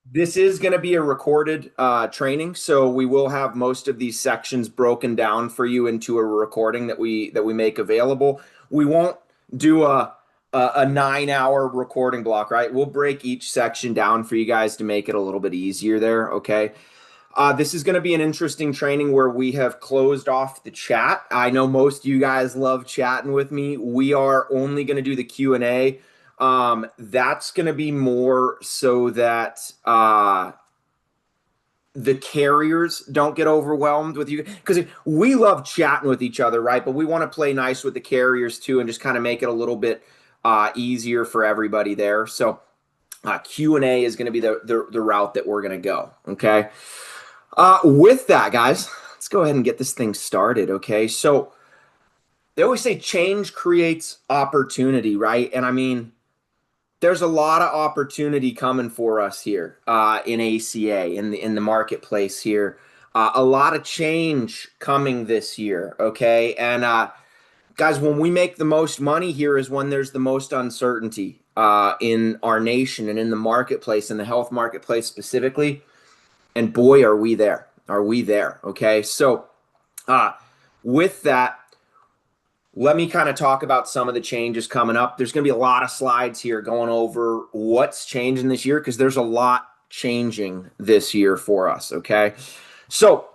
This is going to be a recorded training, so we will have most of these sections broken down for you into a recording that we make available. We won't do a 9 hour recording block, right? We'll break each section down for you guys to make it a little bit easier there, okay? This is going to be an interesting training where we have closed off the chat. I know most of you guys love chatting with me. We are only going to do the Q&A. That's going to be more so that the carriers don't get overwhelmed with you, because we love chatting with each other, right? But we want to play nice with the carriers too and just kind of make it a little bit easier for everybody there. So Q&A is going to be the route that we're going to go, okay? With that, guys, let's go ahead and get this thing started, okay? So they always say change creates opportunity, right? And I mean, there's a lot of opportunity coming for us here in ACA, in the marketplace here. A lot of change coming this year, okay? And guys, when we make the most money here is when there's the most uncertainty in our nation and in the marketplace, in the health marketplace specifically. And boy, are we there. Are we there? Okay. So, with that, let me kind of talk about some of the changes coming up. There's going to be a lot of slides here going over what's changing this year, because there's a lot changing this year for us. Okay. So,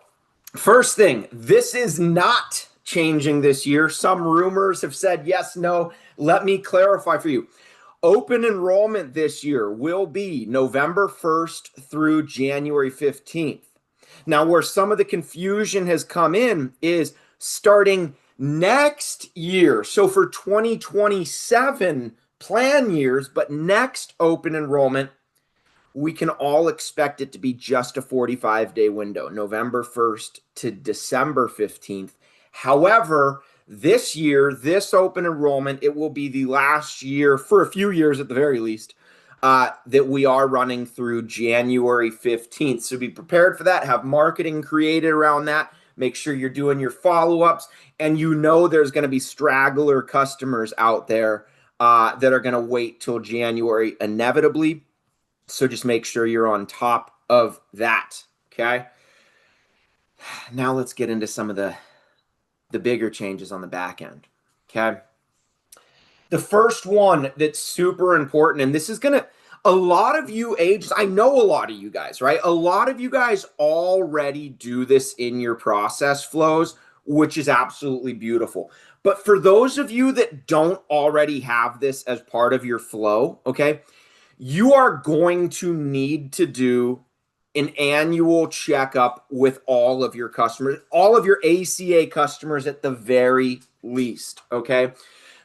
first thing, this is not changing this year. Some rumors have said yes, no. Let me clarify for you. Open enrollment this year will be November 1st through January 15th. Now, where some of the confusion has come in is starting next year. So for 2027 plan years, but next open enrollment, we can all expect it to be just a 45-day window, November 1st to December 15th. However, this year, this open enrollment, it will be the last year, for a few years at the very least, that we are running through January 15th. So be prepared for that. Have marketing created around that. Make sure you're doing your follow-ups. And you know there's going to be straggler customers out there that are going to wait till January inevitably. So just make sure you're on top of that, okay? Now let's get into some of the bigger changes on the back end, okay? The first one that's super important, and this is gonna, a lot of you agents, I know a lot of you guys, right? A lot of you guys already do this in your process flows, which is absolutely beautiful. But for those of you that don't already have this as part of your flow, okay, you are going to need to do an annual checkup with all of your customers, all of your ACA customers at the very least, okay?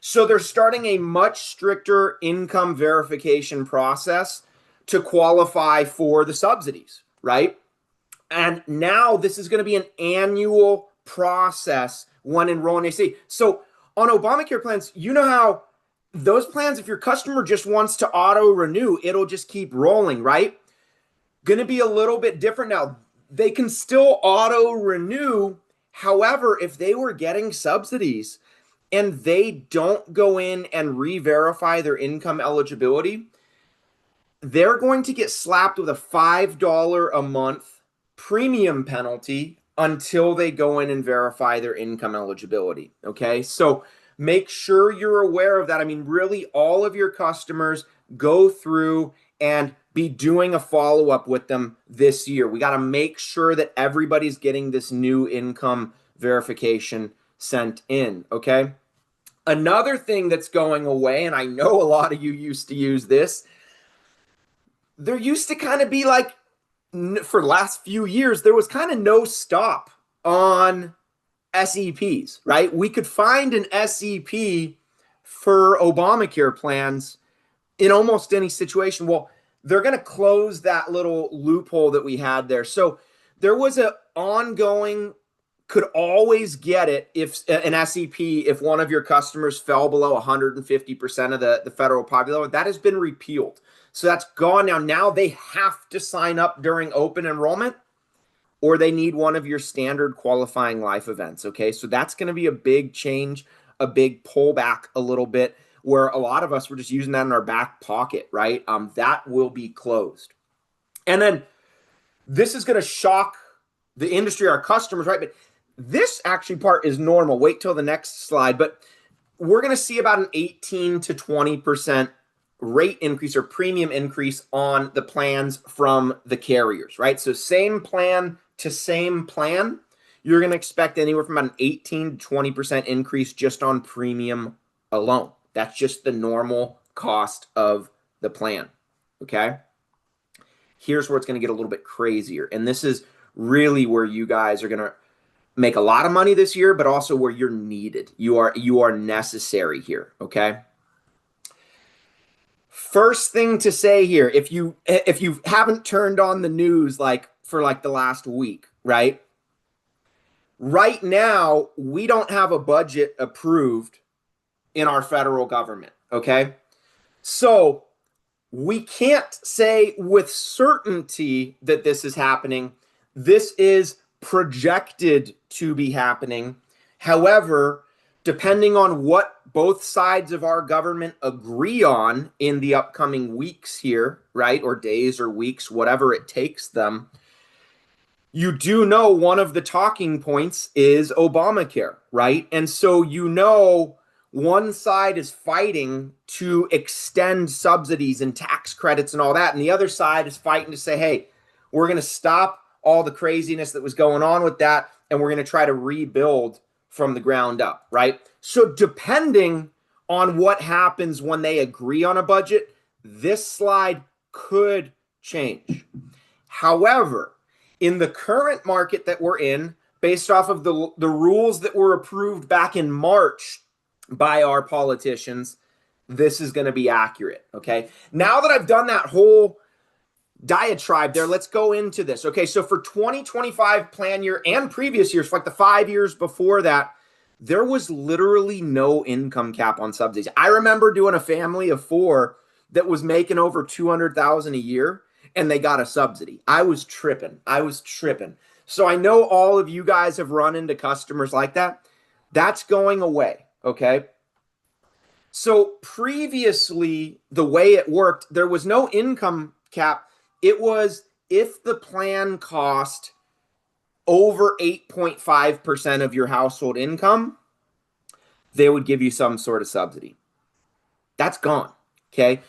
So they're starting a much stricter income verification process to qualify for the subsidies, right? And now this is going to be an annual process when enrolling ACA. So on Obamacare plans, you know how those plans, if your customer just wants to auto renew, it'll just keep rolling, right? Going to be a little bit different now. They can still auto renew. However, if they were getting subsidies and they don't go in and re-verify their income eligibility, they're going to get slapped with a $5 a month premium penalty until they go in and verify their income eligibility. Okay, so make sure you're aware of that. I mean, really, all of your customers go through and be doing a follow-up with them this year. We got to make sure that everybody's getting this new income verification sent in, okay? Another thing that's going away, and I know a lot of you used to use this, there used to kind of be like, for the last few years, there was kind of no stop on SEPs, right? We could find an SEP for Obamacare plans in almost any situation. Well, they're going to close that little loophole that we had there. So there was an ongoing, could always get it if an SEP, if one of your customers fell below 150% of the federal poverty level. That has been repealed. So that's gone now. Now they have to sign up during open enrollment, or they need one of your standard qualifying life events. Okay, so that's going to be a big change, a big pullback a little bit, where a lot of us were just using that in our back pocket, right? That will be closed. And then this is going to shock the industry, our customers, right? But this actually part is normal. Wait till the next slide. But we're going to see about an 18 to 20% rate increase or premium increase on the plans from the carriers, right? So same plan to same plan, you're going to expect anywhere from about an 18 to 20% increase just on premium alone. That's just the normal cost of the plan, okay? Here's where it's going to get a little bit crazier. And this is really where you guys are going to make a lot of money this year, but also where you're needed. You are necessary here, okay? First thing to say here, if you haven't turned on the news for the last week, right? Right now, we don't have a budget approved in our federal government, okay? So we can't say with certainty that this is happening. This is projected to be happening. However, depending on what both sides of our government agree on in the upcoming weeks here, right, or days or weeks, whatever it takes them, you do know one of the talking points is Obamacare, right? And so one side is fighting to extend subsidies and tax credits and all that, and the other side is fighting to say, hey, we're going to stop all the craziness that was going on with that, and we're going to try to rebuild from the ground up, right? So depending on what happens when they agree on a budget, this slide could change. However, in the current market that we're in, based off of the rules that were approved back in March by our politicians, this is going to be accurate, okay? Now that I've done that whole diatribe there, let's go into this. Okay, so for 2025 plan year and previous years, like the 5 years before that, there was literally no income cap on subsidies. I remember doing a family of 4 that was making over $200,000 a year, and they got a subsidy. I was tripping. So I know all of you guys have run into customers like that. That's going away, okay? So previously, the way it worked, there was no income cap. It was if the plan cost over 8.5% of your household income, they would give you some sort of subsidy. That's gone, okay?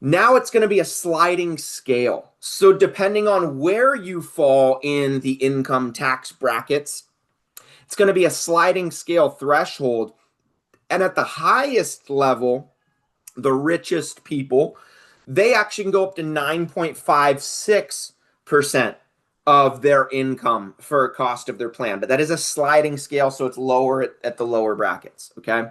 Now it's going to be a sliding scale. So depending on where you fall in the income tax brackets, it's going to be a sliding scale threshold. And at the highest level, the richest people, they actually can go up to 9.56% of their income for a cost of their plan. But that is a sliding scale, so it's lower at the lower brackets, okay?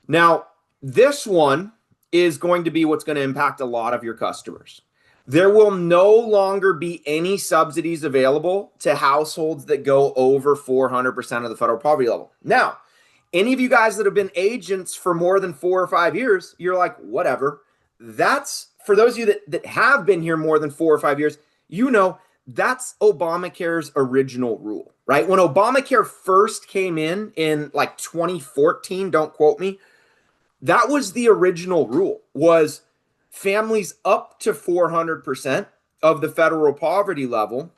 Now, this one is going to be what's going to impact a lot of your customers. There will no longer be any subsidies available to households that go over 400% of the federal poverty level. Now, any of you guys that have been agents for more than 4 or 5 years, you're like, whatever. That's, for those of you that have been here more than 4 or 5 years, that's Obamacare's original rule, right? When Obamacare first came in like 2014, don't quote me, that was the original rule, was families up to 400% of the federal poverty level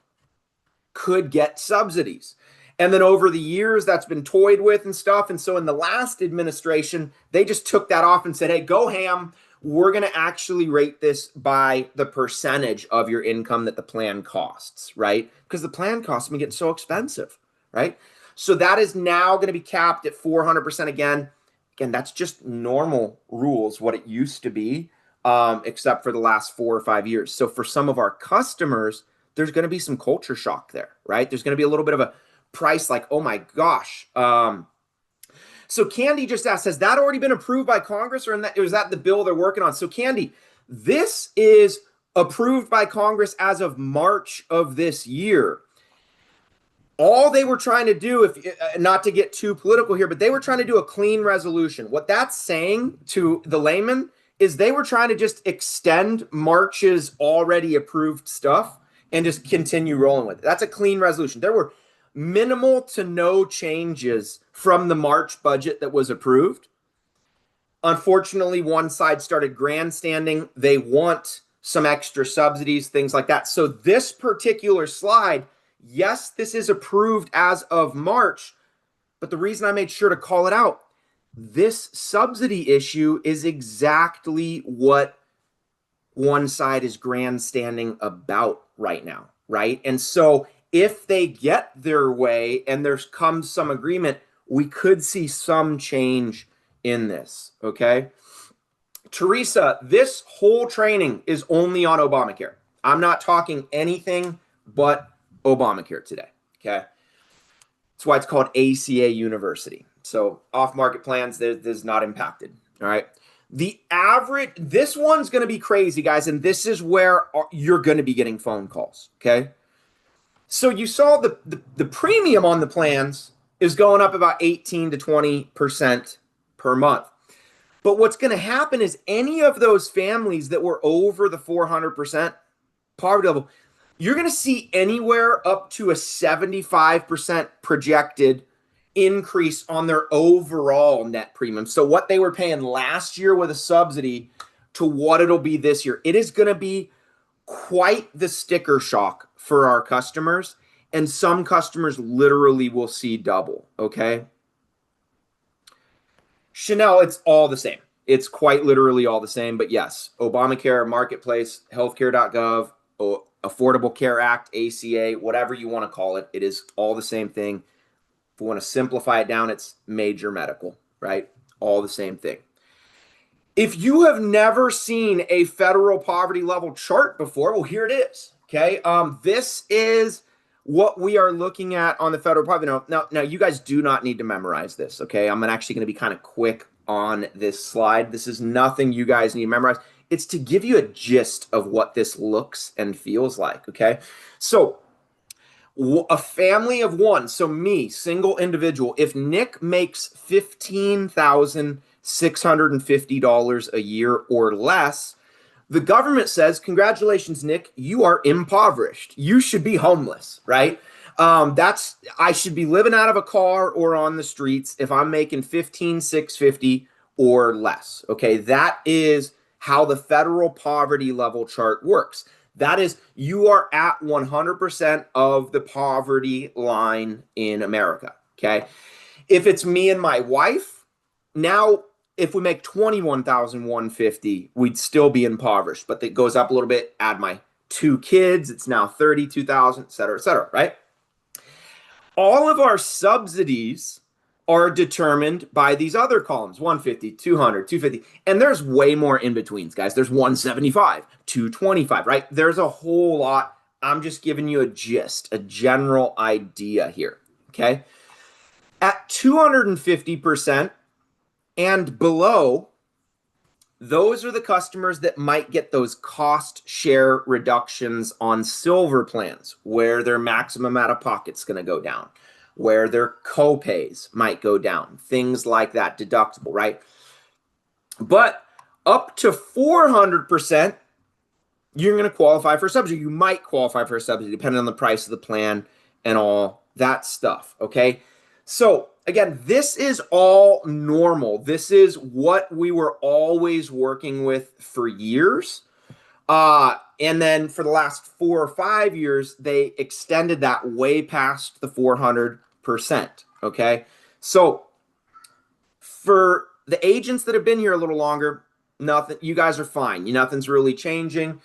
could get subsidies. And then over the years, that's been toyed with and stuff. And so in the last administration, they just took that off and said, hey, go ham. We're going to actually rate this by the percentage of your income that the plan costs, right? Because the plan costs me getting so expensive, right? So that is now going to be capped at 400% again. Again, that's just normal rules, what it used to be, except for the last 4 or 5 years. So for some of our customers, there's going to be some culture shock there, right? There's going to be a little bit of a price like, oh my gosh. So Candy just asked, has that already been approved by Congress, or is that the bill they're working on? So Candy, this is approved by Congress as of March of this year. All they were trying to do, not to get too political here, but they were trying to do a clean resolution. What that's saying to the layman is they were trying to just extend March's already approved stuff and just continue rolling with it. That's a clean resolution. There were minimal to no changes from the March budget that was approved. Unfortunately, one side started grandstanding. They want some extra subsidies, things like that. So this particular slide, yes, this is approved as of March, but the reason I made sure to call it out, this subsidy issue is exactly what one side is grandstanding about right now, right? And so if they get their way and there's comes some agreement, we could see some change in this, okay? Teresa, this whole training is only on Obamacare. I'm not talking anything but Obamacare today, okay? That's why it's called ACA University. So off-market plans, there's not impacted, all right? The average, this one's going to be crazy, guys, and this is where you're going to be getting phone calls, okay? So you saw the premium on the plans is going up about 18 to 20% per month. But what's going to happen is any of those families that were over the 400% poverty level, you're going to see anywhere up to a 75% projected increase on their overall net premium. So what they were paying last year with a subsidy to what it'll be this year. It is going to be quite the sticker shock for our customers. And some customers literally will see double, okay? Chanel, it's all the same. It's quite literally all the same. But yes, Obamacare, Marketplace, healthcare.gov, Affordable Care Act, ACA, whatever you want to call it, it is all the same thing. If we want to simplify it down, it's major medical, right? All the same thing. If you have never seen a federal poverty level chart before, well, here it is, okay? This is what we are looking at on the federal poverty. Now, you guys do not need to memorize this, okay? I'm actually going to be kind of quick on this slide. This is nothing you guys need to memorize. It's to give you a gist of what this looks and feels like, okay? So a family of one, so me, single individual, if Nick makes $15,650 a year or less, the government says, congratulations, Nick, you are impoverished. You should be homeless, right? I should be living out of a car or on the streets if I'm making $15,650 or less, okay? That is how the federal poverty level chart works. That is, you are at 100% of the poverty line in America, okay? If it's me and my wife, now if we make $21,150, we'd still be impoverished, but it goes up a little bit. Add my 2 kids, it's now $32,000, et cetera, right? All of our subsidies are determined by these other columns, 150, 200, 250, and there's way more in betweens, guys. There's 175, 225, right? There's a whole lot. I'm just giving you a gist, a general idea here, okay? At 250% and below, those are the customers that might get those cost share reductions on silver plans, where their maximum out of pocket's going to go down, where their co-pays might go down, things like that, deductible, right? But up to 400%, you're going to qualify for a subsidy. You might qualify for a subsidy depending on the price of the plan and all that stuff, okay? So again, this is all normal. This is what we were always working with for years. And then for the last 4 or 5 years, they extended that way past the 400%, okay? So for the agents that have been here a little longer, nothing, you guys are fine. Nothing's really changing.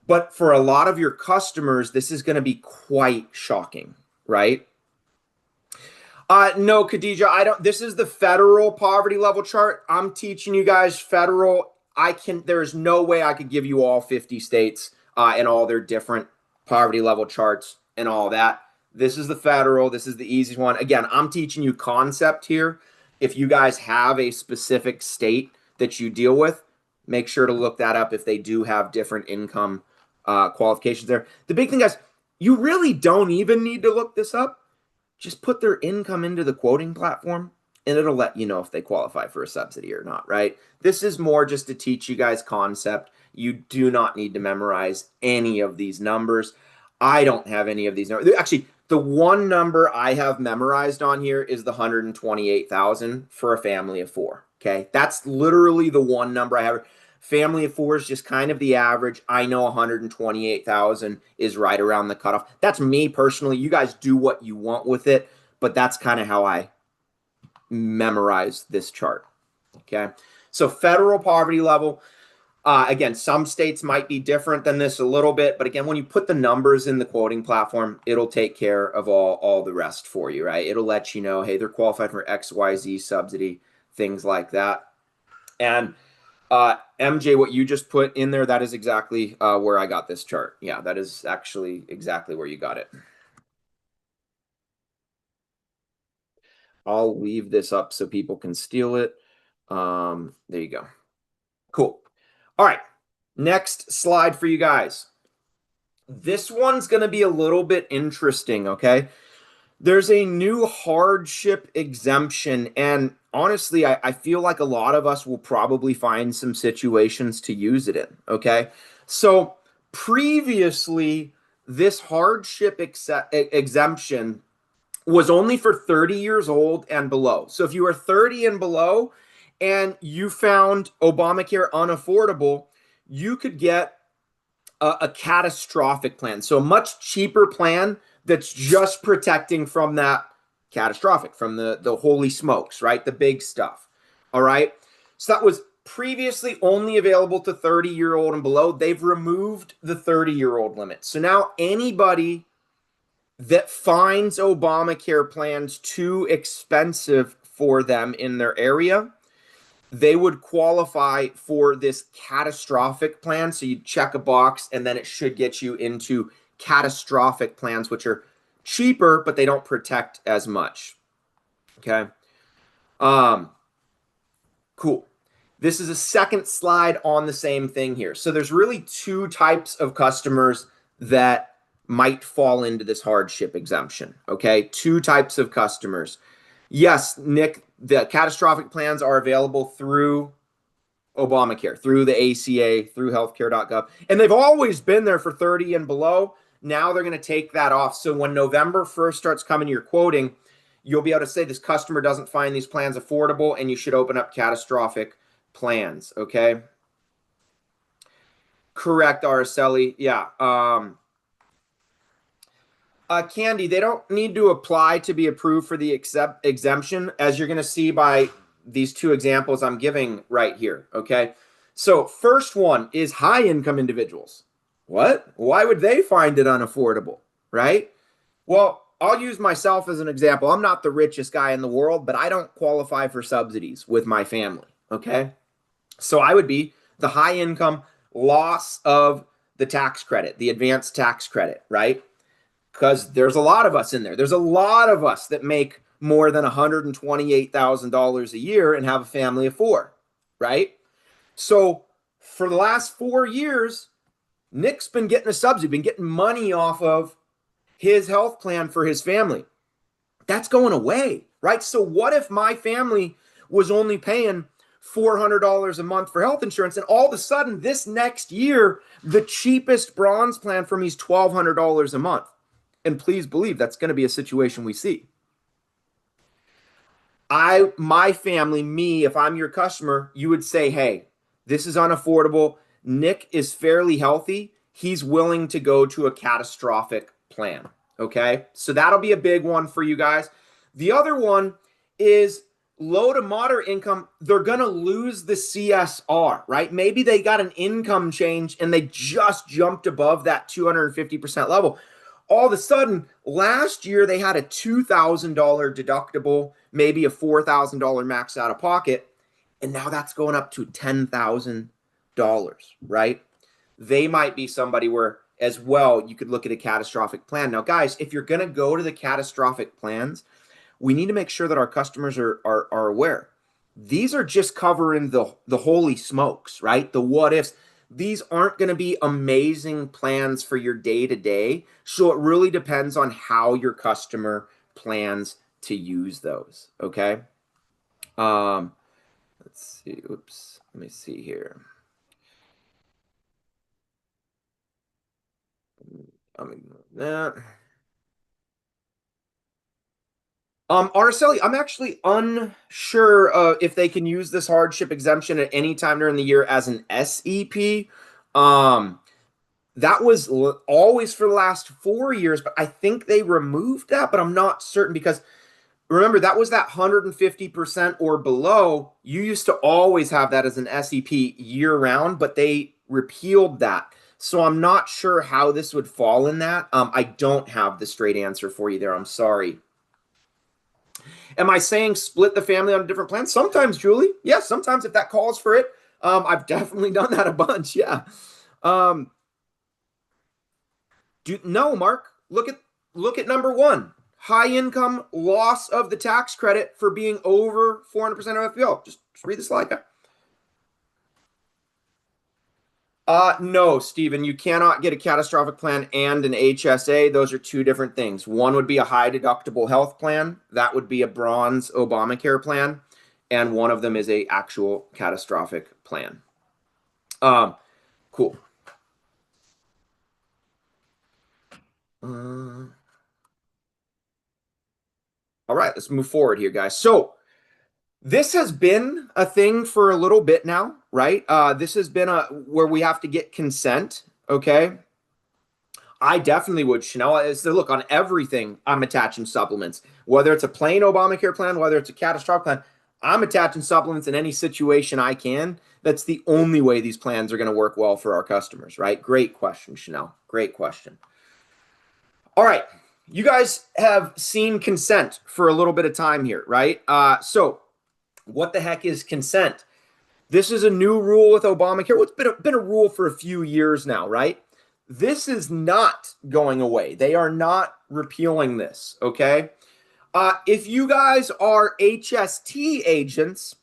But for a lot of your customers, this is going to be quite shocking, right? No, Khadija, this is the federal poverty level chart. I'm teaching you guys federal. There's no way I could give you all 50 states and all their different poverty level charts and all that. This is the federal. This is the easiest one. Again, I'm teaching you concept here. If you guys have a specific state that you deal with, make sure to look that up if they do have different income qualifications there. The big thing, guys, you really don't even need to look this up. Just put their income into the quoting platform and it'll let you know if they qualify for a subsidy or not, right? This is more just to teach you guys concept. You do not need to memorize any of these numbers. I don't have any of these numbers. Actually, the one number I have memorized on here is the 128,000 for a family of 4, okay? That's literally the one number I have. Family of four is just kind of the average. I know 128,000 is right around the cutoff. That's me personally. You guys do what you want with it, but that's kind of how I memorize this chart. Okay. So federal poverty level, again, some states might be different than this a little bit, but again, when you put the numbers in the quoting platform, it'll take care of all the rest for you, right? It'll let you know, hey, they're qualified for XYZ subsidy, things like that. And MJ, what you just put in there, that is exactly where I got this chart. Yeah, that is actually exactly where you got it. I'll leave this up so people can steal it. There you go. Cool. All right. Next slide for you guys. This one's going to be a little bit interesting, okay? There's a new hardship exemption, and honestly, I feel like a lot of us will probably find some situations to use it in, okay? So previously, this hardship exemption was only for 30 years old and below. So if you were 30 and below and you found Obamacare unaffordable, you could get a catastrophic plan. So a much cheaper plan that's just protecting from that catastrophic, from the holy smokes, right? The big stuff. All right. So that was previously only available to 30-year-old and below. They've removed the 30-year-old limit. So now anybody that finds Obamacare plans too expensive for them in their area, they would qualify for this catastrophic plan. So you check a box and then it should get you into catastrophic plans, which are cheaper, but they don't protect as much. Okay. Um, cool. This is a second slide on the same thing here. So there's really two types of customers that might fall into this hardship exemption. Okay. Two types of customers. Yes, Nick, the catastrophic plans are available through Obamacare, through the ACA, through healthcare.gov. And they've always been there for 30 and below. Now they're going to take that off. So when November 1st starts coming to your quoting, you'll be able to say this customer doesn't find these plans affordable and you should open up catastrophic plans. Okay. Correct, Araceli. Yeah. Candy, they don't need to apply to be approved for the exemption, as you're going to see by these two examples I'm giving right here. Okay. So, first one is high income individuals. What? Why would they find it unaffordable? Right? Well, I'll use myself as an example. I'm not the richest guy in the world, but I don't qualify for subsidies with my family. Okay. So, I would be the high income loss of the tax credit, the advanced tax credit, right? Because there's a lot of us in there. There's a lot of us that make more than $128,000 a year and have a family of four, right? So for the last 4 years, Nick's been getting a subsidy, been getting money off of his health plan for his family. That's going away, right? So what if my family was only paying $400 a month for health insurance, and all of a sudden this next year, the cheapest bronze plan for me is $1,200 a month? And please believe that's going to be a situation we see. My family, me, if I'm your customer, you would say, hey, this is unaffordable. Nick is fairly healthy. He's willing to go to a catastrophic plan. Okay. So that'll be a big one for you guys. The other one is low to moderate income. They're going to lose the CSR, right? Maybe they got an income change and they just jumped above that 250% level. All of a sudden, last year they had a $2,000 deductible, maybe a $4,000 max out of pocket, and now that's going up to $10,000, right? They might be somebody where, as well, you could look at a catastrophic plan. Now, guys, if you're going to go to the catastrophic plans, we need to make sure that our customers are aware. These are just covering the holy smokes, right? The what ifs. These aren't going to be amazing plans for your day to day. So it really depends on how your customer plans to use those. Okay. Let's see. Oops. Let me see here. I'm ignoring that. Araceli, I'm actually unsure if they can use this hardship exemption at any time during the year as an SEP. Um, that was always for the last 4 years, but I think they removed that, but I'm not certain because remember that was that 150% or below. You used to always have that as an SEP year round, but they repealed that. So I'm not sure how this would fall in that. I don't have the straight answer for you there. I'm sorry. Am I saying split the family on a different plan? Sometimes, Julie. Yeah, sometimes if that calls for it. I've definitely done that a bunch. Yeah. Um, no, Mark. Look at number one. High income loss of the tax credit for being over 400% of FPL. Just read the slide. No, Stephen, you cannot get a catastrophic plan and an HSA. Those are two different things. One would be a high deductible health plan. That would be a bronze Obamacare plan. And one of them is a actual catastrophic plan. Cool. All right, let's move forward here, guys. So this has been a thing for a little bit now, right? This has been a where we have to get consent. Okay. I definitely would, Chanel. Is the look on everything I'm attaching supplements, whether it's a plain Obamacare plan, whether it's a catastrophic plan. I'm attaching supplements in any situation I can. That's the only way these plans are going to work well for our customers, right? Great question, Chanel. Great question. All right. You guys have seen consent for a little bit of time here, right? So what the heck is consent? This is a new rule with Obamacare. Well, it's been a rule for a few years now, right? This is not going away. They are not repealing this, okay? If you guys are HST agents,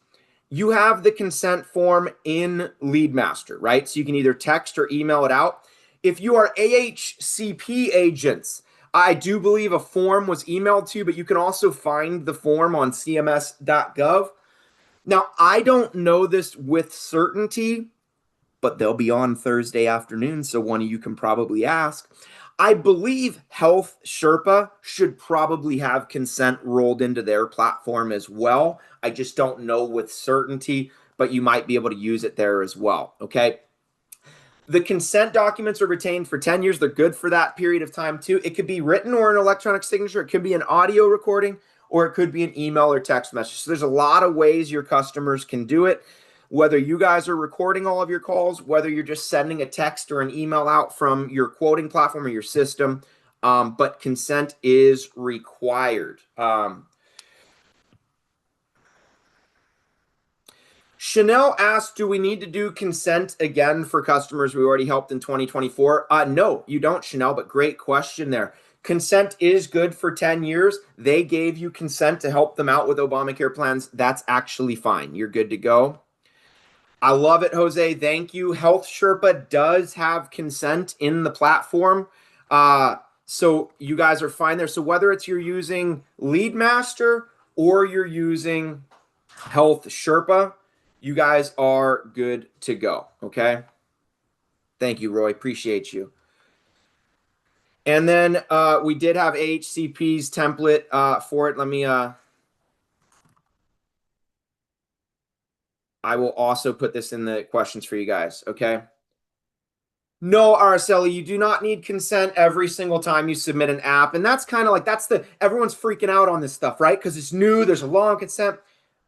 you have the consent form in LeadMaster, right? So you can either text or email it out. If you are AHCP agents, I do believe a form was emailed to you, but you can also find the form on cms.gov. Now, I don't know this with certainty, but they'll be on Thursday afternoon, so one of you can probably ask. I believe Health Sherpa should probably have consent rolled into their platform as well. I just don't know with certainty, but you might be able to use it there as well, okay? The consent documents are retained for 10 years. They're good for that period of time too. It could be written or an electronic signature. It could be an audio recording, or it could be an email or text message. So there's a lot of ways your customers can do it. Whether you guys are recording all of your calls, whether you're just sending a text or an email out from your quoting platform or your system, but consent is required. Chanel asked, do we need to do consent again for customers we already helped in 2024? No, you don't, Chanel, but great question there. Consent is good for 10 years. They gave you consent to help them out with Obamacare plans. That's actually fine. You're good to go. I love it, Jose. Thank you. Health Sherpa does have consent in the platform. So you guys are fine there. So whether it's you're using LeadMaster or you're using Health Sherpa, you guys are good to go. Okay. Thank you, Roy. Appreciate you. And then we did have AHCP's template for it. Let me I will also put this in the questions for you guys. Okay. No, Araceli, you do not need consent every single time you submit an app. And that's kind of like, everyone's freaking out on this stuff, right? Because it's new, there's a law on consent.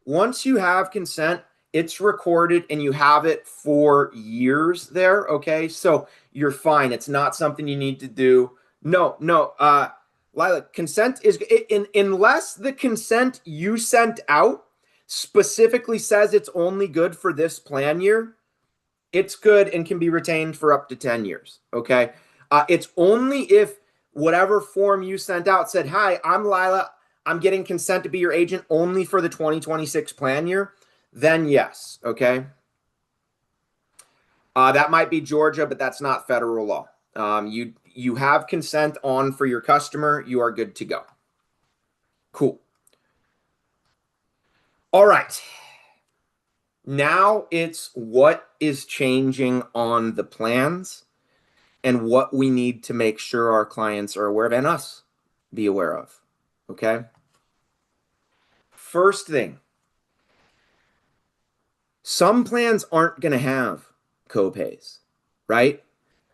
Once you have consent, it's recorded and you have it for years there, okay? So you're fine. It's not something you need to do. No, Lila, consent is, unless the consent you sent out specifically says it's only good for this plan year, it's good and can be retained for up to 10 years. Okay. It's only if whatever form you sent out said, hi, I'm Lila. I'm getting consent to be your agent only for the 2026 plan year. Then yes. Okay. That might be Georgia, but that's not federal law. You have consent on for your customer. You are good to go. Cool. All right. Now it's what is changing on the plans and what we need to make sure our clients are aware of and us be aware of. Okay. First thing, some plans aren't going to have copays, right?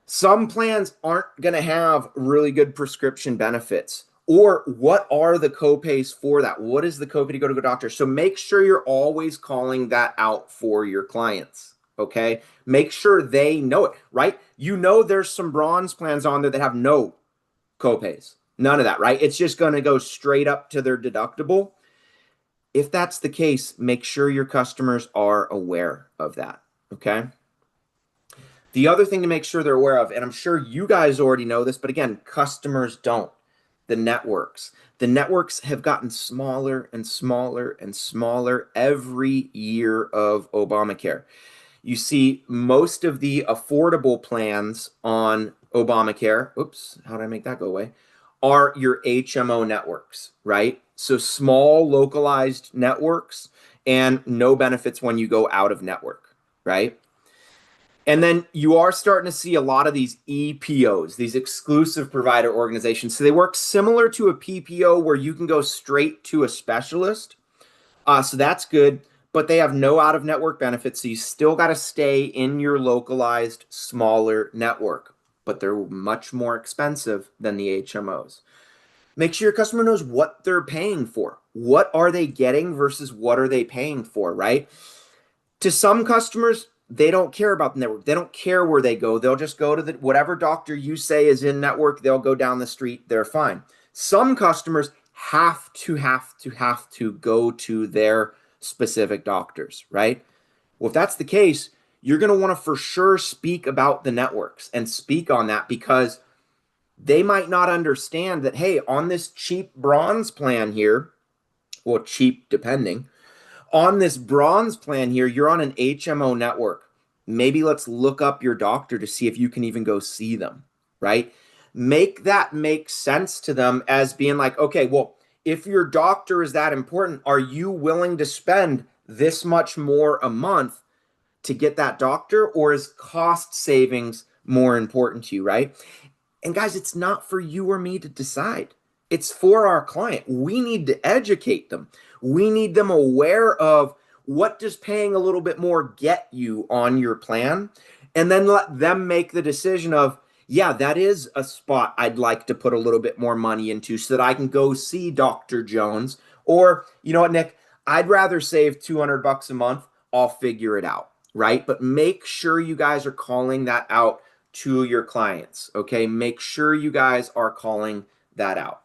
Some plans aren't going to have really good prescription benefits. Or what are the copays for that? What is the copay to go to a doctor? So make sure you're always calling that out for your clients, okay? Make sure they know it, right? You know there's some bronze plans on there that have no copays. None of that, right? It's just going to go straight up to their deductible. If that's the case, make sure your customers are aware of that, okay? The other thing to make sure they're aware of, and I'm sure you guys already know this, but again, customers don't, the networks. The networks have gotten smaller and smaller and smaller every year of Obamacare. You see most of the affordable plans on Obamacare, oops, how did I make that go away? Are your HMO networks, right? So small localized networks and no benefits when you go out of network, right? And then you are starting to see a lot of these EPOs, these exclusive provider organizations. So they work similar to a PPO where you can go straight to a specialist. So that's good, but they have no out-of-network benefits. So you still got to stay in your localized, smaller network, but they're much more expensive than the HMOs. Make sure your customer knows what they're paying for. What are they getting versus what are they paying for, right? To some customers, they don't care about the network. They don't care where they go. They'll just go to whatever doctor you say is in network. They'll go down the street. They're fine. Some customers have to go to their specific doctors, right? Well, if that's the case, you're going to want to for sure speak about the networks and speak on that because they might not understand that, hey, on this cheap bronze plan here, well, cheap depending, on this bronze plan here, you're on an HMO network. Maybe let's look up your doctor to see if you can even go see them, right? Make that make sense to them as being like, okay, well, if your doctor is that important, are you willing to spend this much more a month to get that doctor, or is cost savings more important to you, right? And guys, it's not for you or me to decide. It's for our client. We need to educate them. We need them aware of what does paying a little bit more get you on your plan, and then let them make the decision of, yeah, that is a spot I'd like to put a little bit more money into so that I can go see Dr. Jones. Or, you know what, Nick, I'd rather save $200 a month. I'll figure it out, right? But make sure you guys are calling that out to your clients, okay? Make sure you guys are calling that out.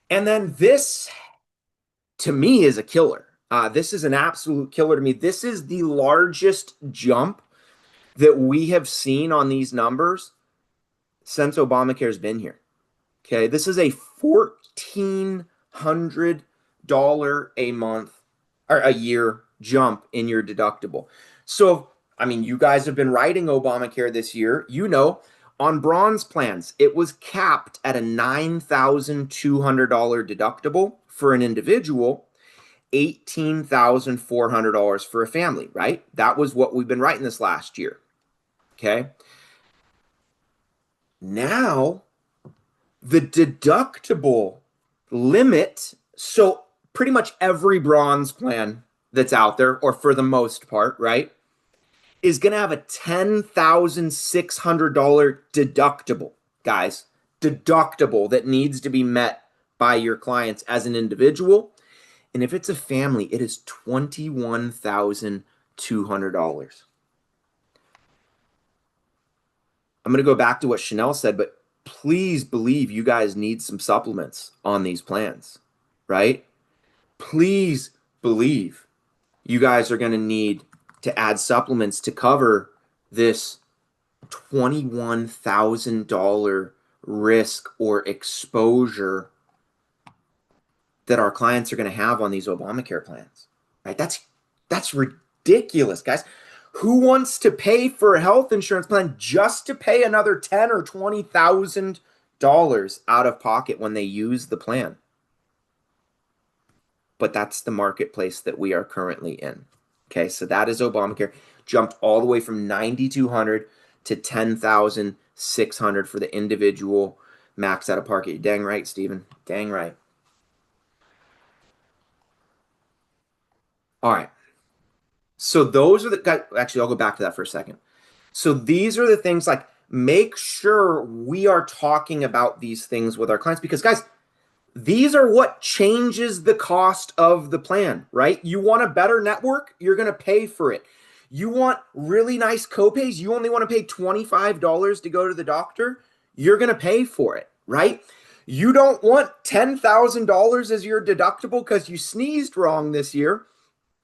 And then this, to me, is a killer. This is an absolute killer to me. This is the largest jump that we have seen on these numbers since Obamacare's been here. Okay, this is a $1,400 a month or a year jump in your deductible. So, I mean, you guys have been writing Obamacare this year. You know, on bronze plans, it was capped at a $9,200 deductible for an individual, $18,400 for a family, right? That was what we've been writing this last year. Okay. Now, the deductible limit, so pretty much every bronze plan that's out there, or for the most part, right, is going to have a $10,600 deductible, guys. Deductible that needs to be met by your clients as an individual. And if it's a family, it is $21,200. I'm going to go back to what Chanel said, but please believe you guys need some supplements on these plans, right? Please believe you guys are going to need to add supplements to cover this $21,000 risk or exposure that our clients are going to have on these Obamacare plans, right? That's ridiculous, guys. Who wants to pay for a health insurance plan just to pay another $10,000 or $20,000 out of pocket when they use the plan? But that's the marketplace that we are currently in. Okay, so that is Obamacare. Jumped all the way from $9,200 to $10,600 for the individual max out of pocket. Dang right, Stephen. Dang right. All right. So those are the guys. Actually, I'll go back to that for a second. So these are the things, like, make sure we are talking about these things with our clients, because guys, these are what changes the cost of the plan, right? You want a better network, you're going to pay for it. You want really nice copays, you only want to pay $25 to go to the doctor, you're going to pay for it, right? You don't want $10,000 as your deductible because you sneezed wrong this year,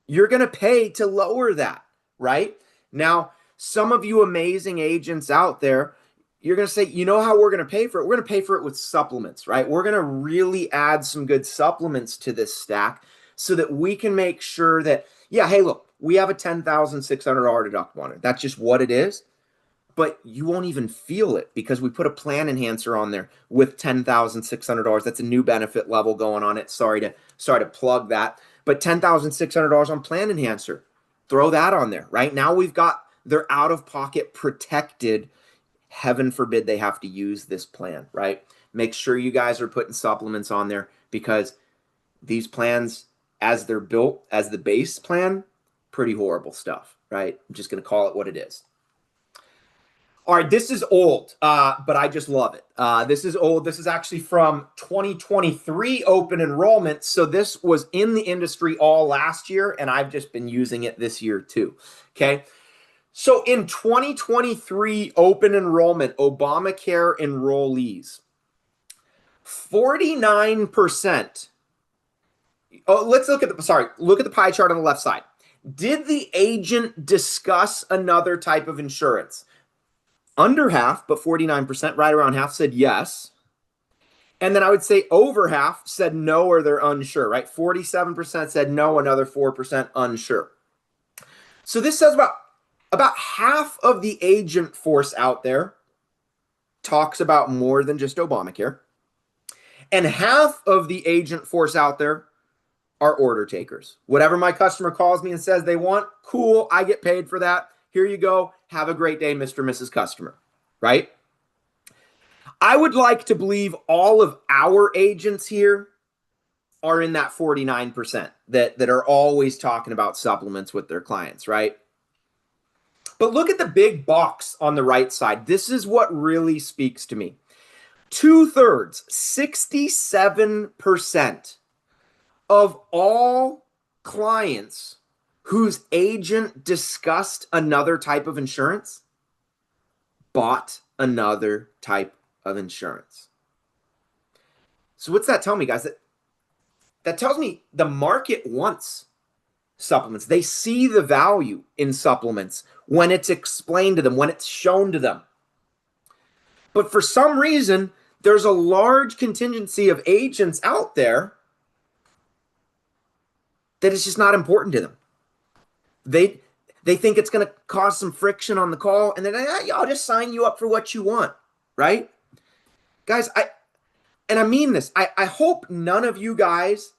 you're going to pay to lower that, right? Now, some of you amazing agents out there, you're going to say, you know how we're going to pay for it? We're going to pay for it with supplements, right? We're going to really add some good supplements to this stack so that we can make sure that, yeah, hey, look, we have a $10,600 deductible on it. That's just what it is. But you won't even feel it because we put a plan enhancer on there with $10,600. That's a new benefit level going on it. Sorry to plug that, but $10,600 on plan enhancer. Throw that on there. Right now we've got their out-of-pocket protected. Heaven forbid they have to use this plan, right? Make sure you guys are putting supplements on there, because these plans, as they're built as the base plan, pretty horrible stuff, right? I'm just going to call it what it is. All right, this is old, but I just love it. This is old. This is actually from 2023 open enrollment. So this was in the industry all last year, and I've just been using it this year too, okay? So in 2023 open enrollment, Obamacare enrollees, 49%. Oh, let's look at the pie chart on the left side. Did the agent discuss another type of insurance? Under half, but 49%, right around half, said yes. And then I would say over half said no, or they're unsure, right? 47% said no, another 4% unsure. So this says about half of the agent force out there talks about more than just Obamacare. And half of the agent force out there are order takers. Whatever my customer calls me and says they want, cool, I get paid for that. Here you go. Have a great day, Mr. and Mrs. Customer, right? I would like to believe all of our agents here are in that 49% that are always talking about supplements with their clients, right? But look at the big box on the right side. This is what really speaks to me. 2/3, 67% of all clients whose agent discussed another type of insurance bought another type of insurance. So what's that tell me, guys? That tells me the market wants supplements. They see the value in supplements when it's explained to them, when it's shown to them. But for some reason, there's a large contingency of agents out there that it's just not important to them. They think it's going to cause some friction on the call, and then I'll just sign you up for what you want, right? Guys, I mean this. I hope none of you guys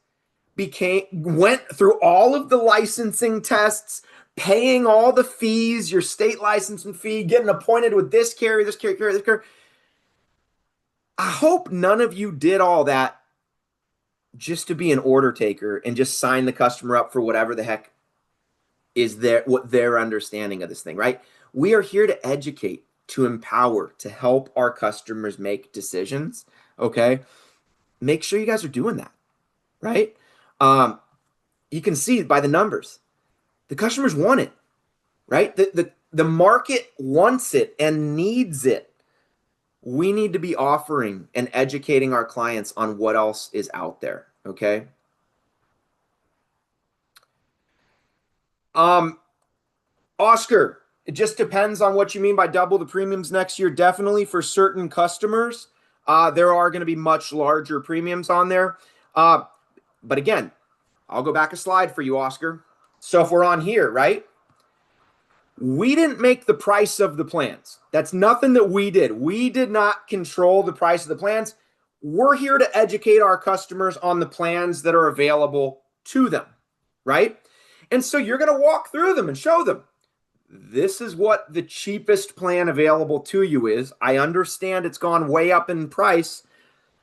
went through all of the licensing tests, paying all the fees, your state licensing fee, getting appointed with this carrier, this carrier, this carrier. I hope none of you did all that just to be an order taker and just sign the customer up for whatever the heck is what their understanding of this thing, right? We are here to educate, to empower, to help our customers make decisions, okay? Make sure you guys are doing that, right? You can see by the numbers, the customers want it, right? The market wants it and needs it. We need to be offering and educating our clients on what else is out there, okay? Oscar, it just depends on what you mean by double the premiums next year. Definitely for certain customers, there are going to be much larger premiums on there. But again, I'll go back a slide for you, Oscar. So if we're on here, right? We didn't make the price of the plans. That's nothing that we did. We did not control the price of the plans. We're here to educate our customers on the plans that are available to them, right? And so you're going to walk through them and show them, this is what the cheapest plan available to you is. I understand it's gone way up in price.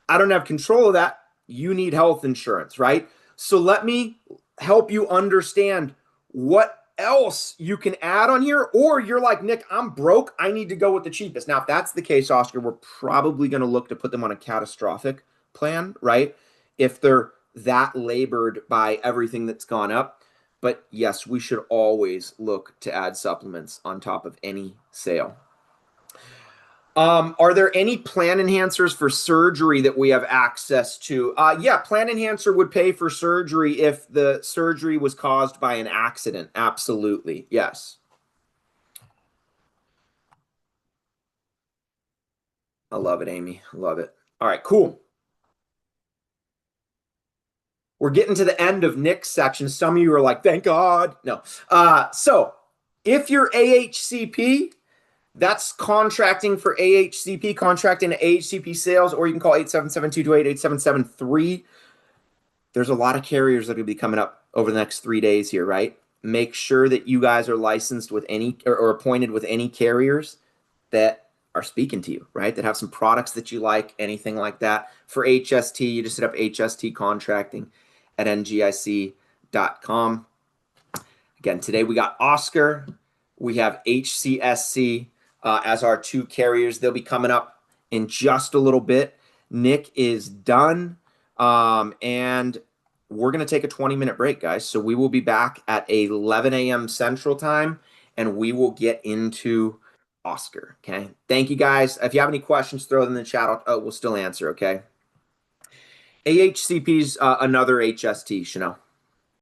I don't have control of that. You need health insurance, right? So let me help you understand what else you can add on here, or you're like, Nick, I'm broke, I need to go with the cheapest. Now, if that's the case, Oscar, we're probably going to look to put them on a catastrophic plan, right? If they're that labored by everything that's gone up. But yes, we should always look to add supplements on top of any sale. Are there any plan enhancers for surgery that we have access to? Yeah, plan enhancer would pay for surgery if the surgery was caused by an accident. Absolutely. Yes. I love it, Amy. Love it. All right, cool. We're getting to the end of Nick's section. Some of you are like, thank God. No. So if you're AHCP, that's contracting for AHCP, contracting to AHCP sales, or you can call 877-228-8773. There's a lot of carriers that will be coming up over the next 3 days here, right? Make sure that you guys are licensed with any or appointed with any carriers that are speaking to you, right? That have some products that you like, anything like that. For HST, you just set up HST contracting at ngic.com. Again, today we got Oscar, we have HCSC as our two carriers. They'll be coming up in just a little bit. Nick is done. And we're going to take a 20-minute break, guys. So we will be back at 11 a.m. Central Time, and we will get into Oscar. Okay. Thank you, guys. If you have any questions, throw them in the chat. We'll still answer. Okay. AHCP's another HST, Chanel.